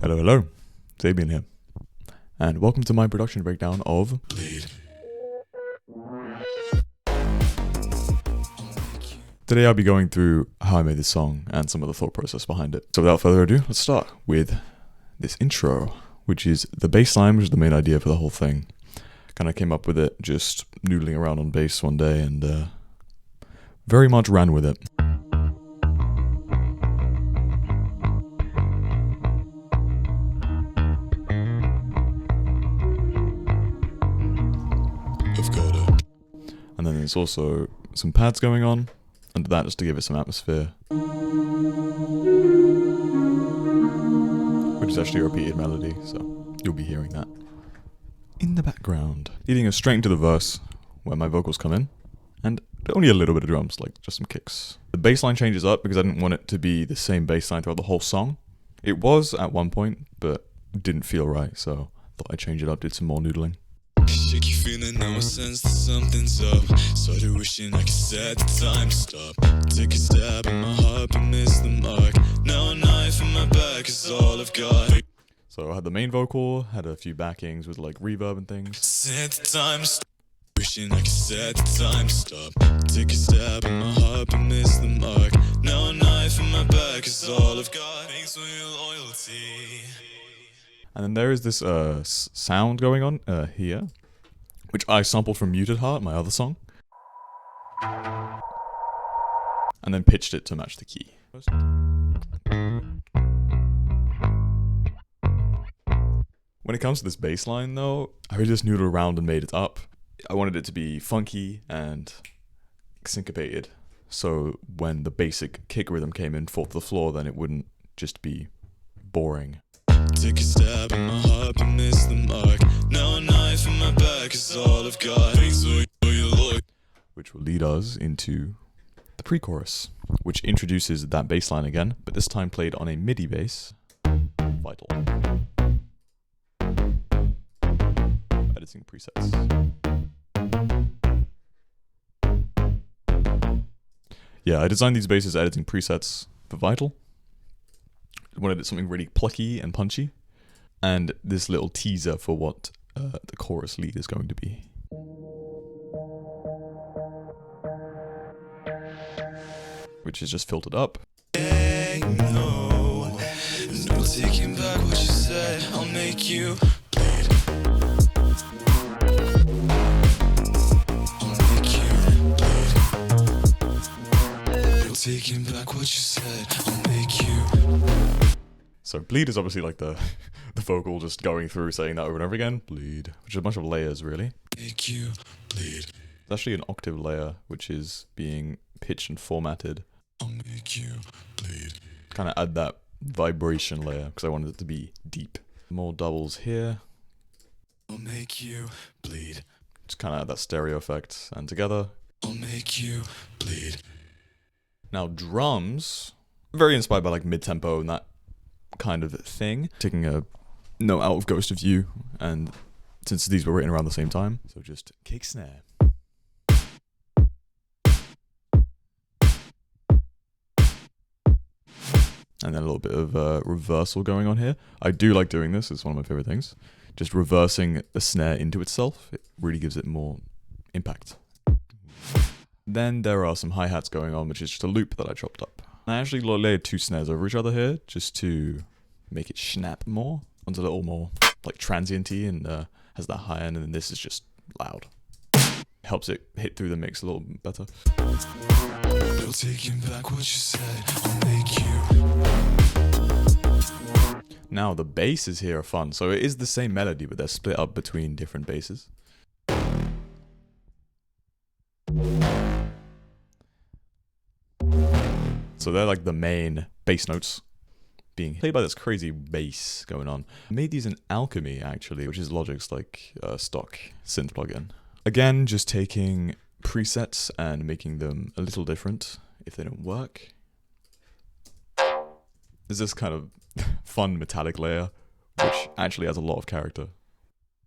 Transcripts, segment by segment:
Hello, hello, Xabien here, and welcome to my production breakdown of Bleed. Today I'll be going through how I made this song and some of the thought process behind it. So without further ado, let's start with this intro, which is the bass line, which is the main idea for the whole thing. Kind of came up with it just noodling around on bass one day and very much ran with it. And then there's also some pads going on under that just to give it some atmosphere, which is actually a repeated melody, so you'll be hearing that in the background. Leading us straight into the verse where my vocals come in, and only a little bit of drums, like just some kicks. The bass line changes up because I didn't want it to be the same bass line throughout the whole song. It was at one point, but didn't feel right, so thought I'd change it up, did some more noodling. Shaky feeling, now I sense that something's up. Started wishing I could set the time to stop. Take a stab in my heart but miss the mark. Now a knife in my back is all I've got. So I had the main vocal, had a few backings with like reverb and things. Set the time to stop. Wishing I could set the time to stop. Take a stab in my heart but miss the mark. Now a knife in my back is all I've got. Thanks for your loyalty. And then there is this sound going on here, which I sampled from Muted Heart, my other song, and then pitched it to match the key. When it comes to this bass line though, I really just noodled around and made it up. I wanted it to be funky and syncopated, so when the basic kick rhythm came in fourth to the floor, then it wouldn't just be boring. Take a stab in my heart but miss the mark. Now a knife in my back is all I've got. Which will lead us into the pre-chorus, which introduces that bass line again, but this time played on a MIDI bass. Vital. Editing presets. Yeah, I designed these basses editing presets for Vital. I wanted something really plucky and punchy, and this little teaser for what the chorus lead is going to be. Which is just filtered up. Hey, no taking back what you said. I'll make you bleed. I'll make you bleed. No taking back what you said. I'll make you. So bleed is obviously like the vocal just going through saying that over and over again. Bleed, which is a bunch of layers really. Make you bleed. It's actually an octave layer which is being pitched and formatted. I'll make you bleed. Kind of add that vibration layer because I wanted it to be deep. More doubles here. I'll make you bleed. Just kind of add that stereo effect, and together. I'll make you bleed. Now drums, very inspired by like mid-tempo and that kind of thing. Taking a note out of Ghost of You, and since these were written around the same time, so just kick snare. And then a little bit of reversal going on here. I do like doing this, it's one of my favorite things. Just reversing a snare into itself, it really gives it more impact. Then there are some hi-hats going on, which is just a loop that I chopped up. I actually layered two snares over each other here, just to make it snap more. One's a little more like transient-y and has that high end, and then this is just loud. Helps it hit through the mix a little better. No taking back what you said. I'll make you. Now the basses here are fun. So it is the same melody, but they're split up between different basses. So they're like the main bass notes being played by this crazy bass going on. I made these in Alchemy actually, which is Logic's like stock synth plugin. Again, just taking presets and making them a little different if they don't work. There's this kind of fun metallic layer, which actually has a lot of character.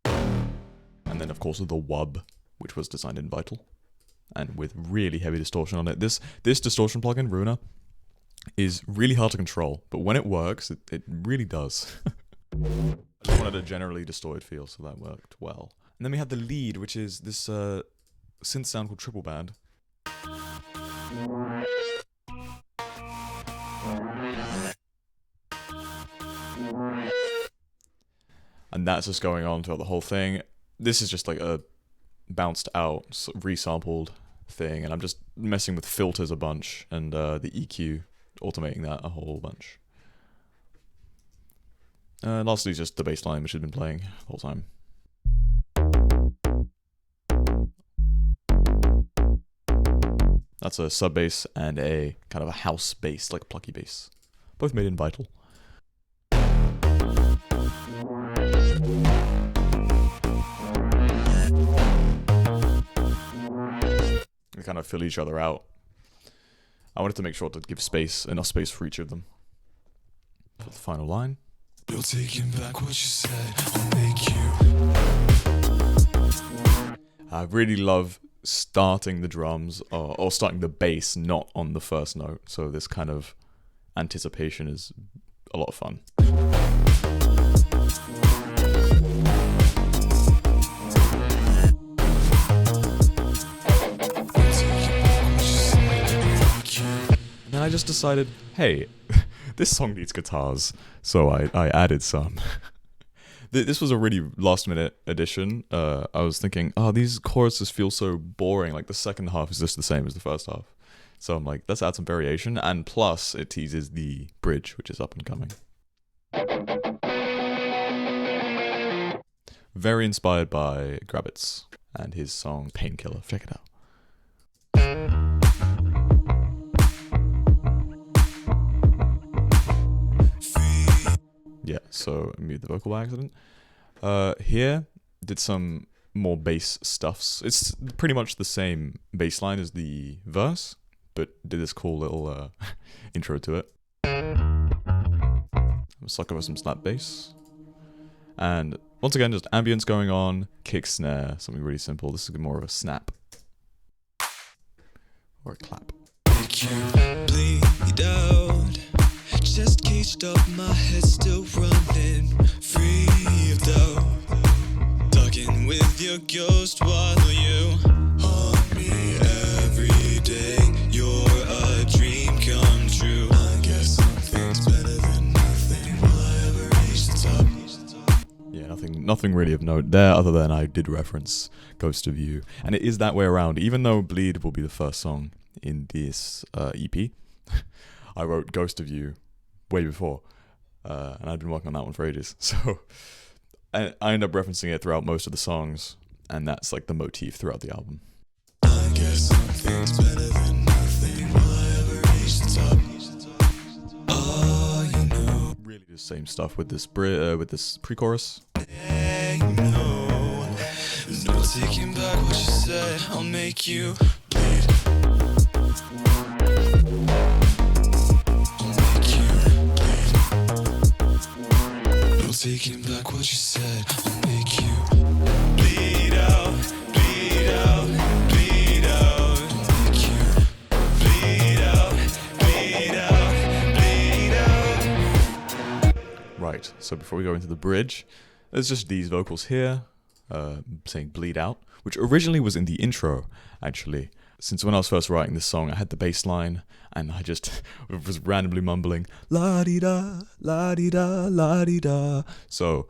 And then of course the wub, which was designed in Vital, and with really heavy distortion on it. This distortion plugin, Ruiner, is really hard to control, but when it works, it really does. I wanted a generally distorted feel, so that worked well. And then we had the lead, which is this synth sound called triple band. And that's just going on throughout the whole thing. This is just like a bounced out, resampled thing, and I'm just messing with filters a bunch and the EQ, automating that a whole bunch. Lastly, just the bass line, which had been playing the whole time. That's a sub bass and a kind of a house bass, like plucky bass. Both made in Vital. They kind of fill each other out. I wanted to make sure to give enough space for each of them. For the final line. You're taking back what you said, I'll make you. I really love starting the drums or starting the bass not on the first note. So this kind of anticipation is a lot of fun. And then I just decided, hey, this song needs guitars, so I added some. This was a really last-minute addition. I was thinking, these choruses feel so boring, like the second half is just the same as the first half. So I'm like, let's add some variation, and plus it teases the bridge, which is up and coming. Very inspired by Grabbitz and his song Painkiller. Check it out. Yeah, so I muted the vocal by accident. Here, did some more bass stuffs. It's pretty much the same bass line as the verse, but did this cool little intro to it. I'm a sucker for some slap bass. And once again, just ambience going on, kick, snare, something really simple. This is more of a snap. Or a clap. Make you bleed out. Just caged up, my head still running free of doubt. Talking with your ghost while you haunt me every day. You're a dream come true. I guess something's better than nothing. Will I ever reach the top? Yeah, nothing really of note there, other than I did reference Ghost of You. And it is that way around. Even though Bleed will be the first song in this EP, I wrote Ghost of You way before, and I'd been working on that one for ages, so I end up referencing it throughout most of the songs, and that's like the motif throughout the album. I guess something's better than nothing. Will I ever reach the top? Oh, you know. Really the same stuff with this pre-chorus. Hey, no, there's no taking back what you said. I'll make you bleed. Taking back what you said, I'll make you bleed out, bleed out, bleed out. I'll make you bleed out, bleed out, bleed out. Right, so before we go into the bridge, there's just these vocals here, saying bleed out, which originally was in the intro, actually. Since when I was first writing this song, I had the bass line, and I just was randomly mumbling, la-di-da, la-di-da, la-di-da. So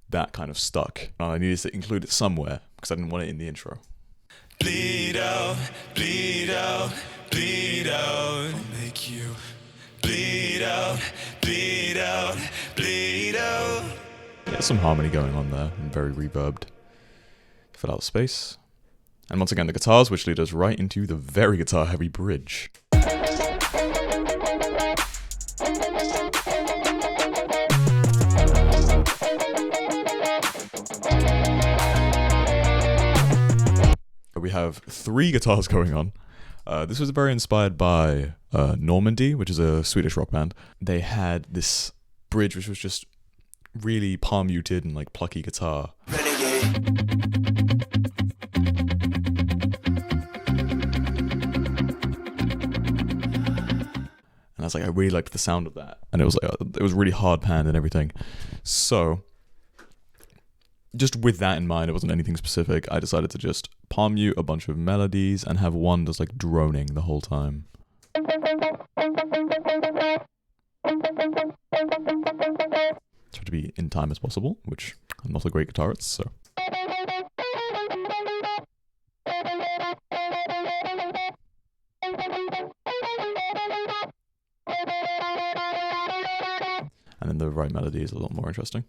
that kind of stuck. And I needed to include it somewhere, because I didn't want it in the intro. Bleed out, bleed out, bleed out. I'll make you bleed out, bleed out, bleed out. Yeah, some harmony going on there, and very reverbed. Fill out the space. And once again, the guitars, which lead us right into the very guitar-heavy bridge. We have 3 guitars going on. This was very inspired by Normandy, which is a Swedish rock band. They had this bridge, which was just really palm-muted and like plucky guitar. And I was like, I really liked the sound of that, and it was like it was really hard panned and everything. So, just with that in mind, it wasn't anything specific. I decided to just palm mute a bunch of melodies and have one just like droning the whole time. Try to be in time as possible, which I'm not a great guitarist, so. And then the right melody is a lot more interesting.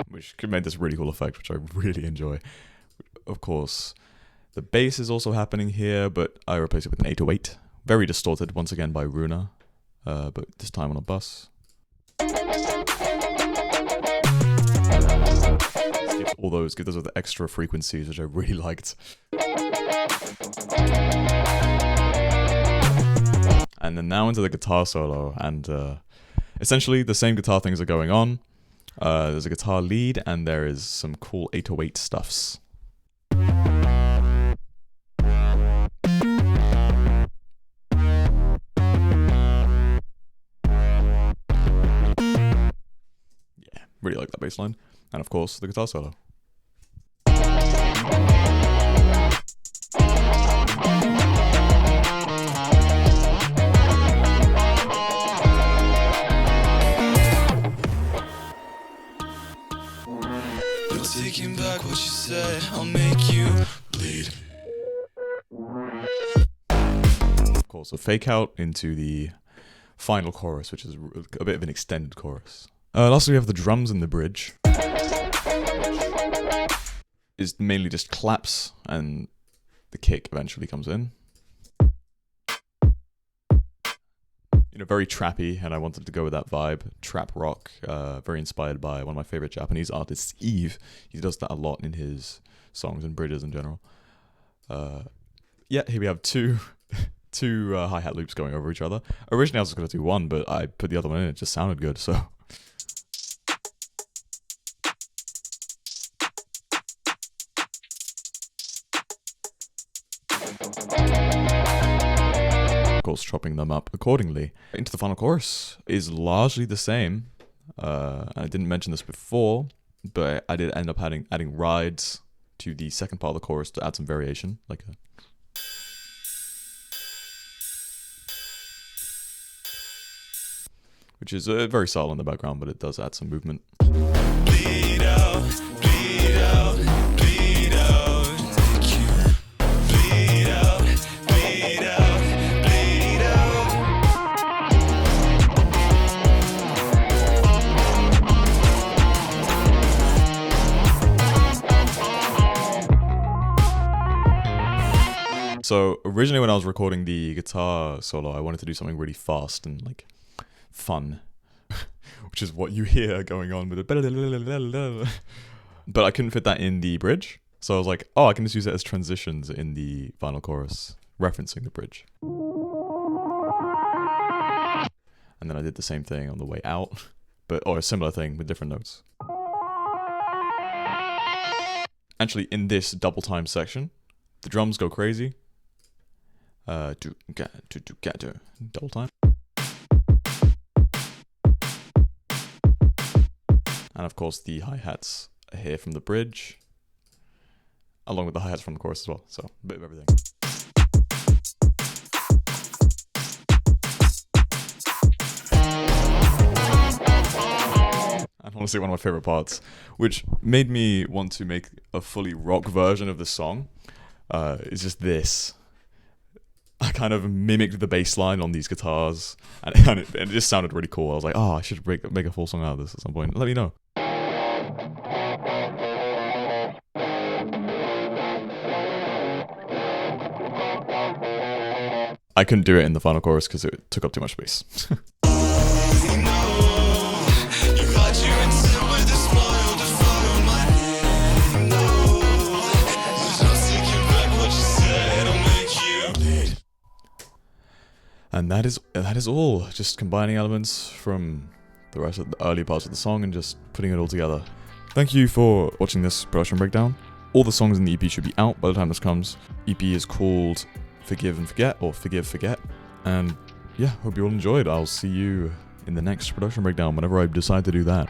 Which could make this really cool effect, which I really enjoy. Of course, the bass is also happening here, but I replace it with an 808. Very distorted, once again by Runa, but this time on a bus. Give those the extra frequencies, which I really liked. And then now into the guitar solo, and essentially the same guitar things are going on. There's a guitar lead, and there is some cool 808 stuffs. Yeah, really like that bass line. And of course, the guitar solo. You're taking back what you said, I'll make you bleed. Of course, a fake out into the final chorus, which is a bit of an extended chorus. Lastly, we have the drums in the bridge. Is mainly just claps, and the kick eventually comes in. You know, very trappy, and I wanted to go with that vibe. Trap rock, very inspired by one of my favorite Japanese artists, Eve. He does that a lot in his songs and bridges in general. Yeah, here we have two hi-hat loops going over each other. Originally I was just going to do one, but I put the other one in, it just sounded good, so... Of course, chopping them up accordingly. Into the final chorus is largely the same. I didn't mention this before, but I did end up adding rides to the second part of the chorus to add some variation, like a... which is very subtle in the background, but it does add some movement. Bleed out, bleed out, bleed out. Bleed out, bleed out, bleed out. So originally when I was recording the guitar solo, I wanted to do something really fast and like fun, which is what you hear going on with it. But I couldn't fit that in the bridge, so I was like, oh, I can just use it as transitions in the final chorus, referencing the bridge. And then I did the same thing on the way out, or a similar thing with different notes. Actually, in this double time section, the drums go crazy. Double time. And of course the hi-hats are here from the bridge, along with the hi-hats from the chorus as well, so a bit of everything. And honestly one of my favorite parts, which made me want to make a fully rock version of the song, is just this. I kind of mimicked the bass line on these guitars, and it just sounded really cool. I was like, oh, I should make a full song out of this at some point. Let me know. I couldn't do it in the final chorus because it took up too much space. And that is all. Just combining elements from the rest of the early parts of the song and just putting it all together. Thank you for watching this production breakdown. All the songs in the EP should be out by the time this comes. EP is called Forgive and Forget, or Forgive Forget. And yeah, hope you all enjoyed. I'll see you in the next production breakdown whenever I decide to do that.